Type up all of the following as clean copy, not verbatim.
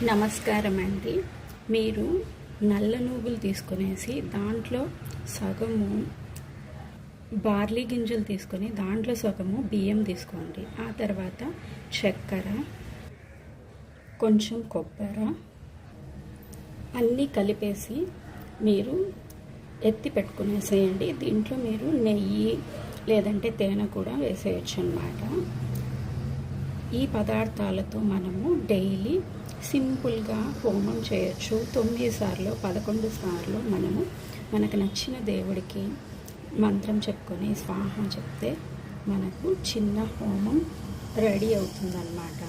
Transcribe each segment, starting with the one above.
నమస్కారం అండి. మీరు నల్ల నువ్వులు తీసుకునేసి దాంట్లో సగము బార్లీ గింజలు తీసుకొని దాంట్లో సగము బియ్యం తీసుకోండి. ఆ తర్వాత చక్కెర, కొంచెం కొబ్బరి అన్నీ కలిపేసి మీరు ఎత్తి పెట్టుకునేసేయండి. దీంట్లో మీరు నెయ్యి లేదంటే తేనె కూడా వేసేయచ్చు అన్నమాట. ఈ పదార్థాలతో మనము డైలీ సింపుల్గా హోమం చేయొచ్చు. 9 సార్లు 11 సార్లు మనకు నచ్చిన దేవుడికి మంత్రం చెప్పుకొని స్వాహ చెప్తే మనకు చిన్న హోమం రెడీ అవుతుందన్నమాట.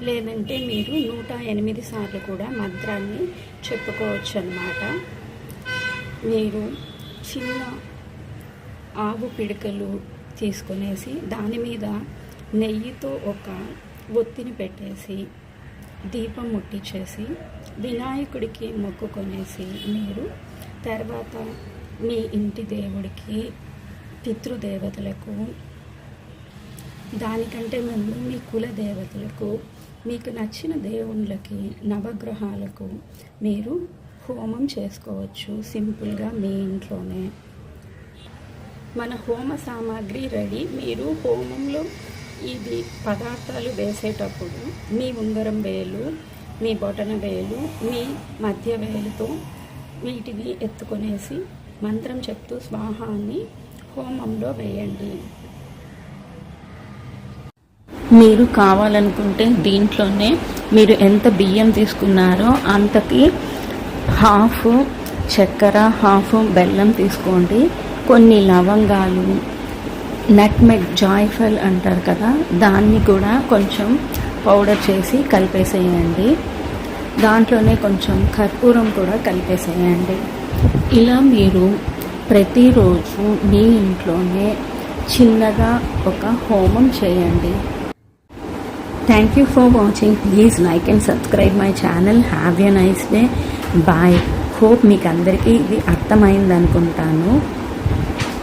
లేదంటే మీరు 108 సార్లు కూడా మంత్రాన్ని చెప్పుకోవచ్చు అన్నమాట. మీరు చిన్న ఆవు పిడకలు తీసుకునేసి దాని మీద నెయ్యితో ఒక ఒత్తిని పెట్టేసి దీపం ముట్టించేసి వినాయకుడికి మొక్కుకొనేసి మీరు తర్వాత మీ ఇంటి దేవుడికి, పితృదేవతలకు, దానికంటే ముందు మీ కుల దేవతలకు, మీకు నచ్చిన దేవుళ్ళకి, నవగ్రహాలకు మీరు హోమం చేసుకోవచ్చు సింపుల్గా మీ ఇంట్లోనే. మన హోమ సామాగ్రి రెడీ. మీరు హోమంలో ఇది పదార్థాలు వేసేటప్పుడు మీ ఉంగరం వేలు, మీ బొటన వేలు, మీ మధ్య వేలుతో వీటిని ఎత్తుకొనేసి మంత్రం చెప్తూ స్వాహాన్ని హోమంలో వేయండి. మీరు కావాలనుకుంటే దీంట్లోనే మీరు ఎంత బియ్యం తీసుకున్నారో అంతకి హాఫ్ చక్కెర, హాఫ్ బెల్లం తీసుకోండి. కొన్ని లవంగాలు, నట్మెగ్, జాయ్ఫల్ అంటారు కదా, దాన్ని కూడా కొంచెం పౌడర్ చేసి కలిపేసేయండి. దాంట్లోనే కొంచెం కర్పూరం కూడా కలిపేసేయండి. ఇలా మీరు ప్రతిరోజు మీ ఇంట్లోనే చిన్నగా ఒక హోమం చేయండి. Thank you for watching. Please like and subscribe my channel. Have a nice day. Bye. Hope మీకు అందరికీ ఇది అర్థమైంది అనుకుంటాను.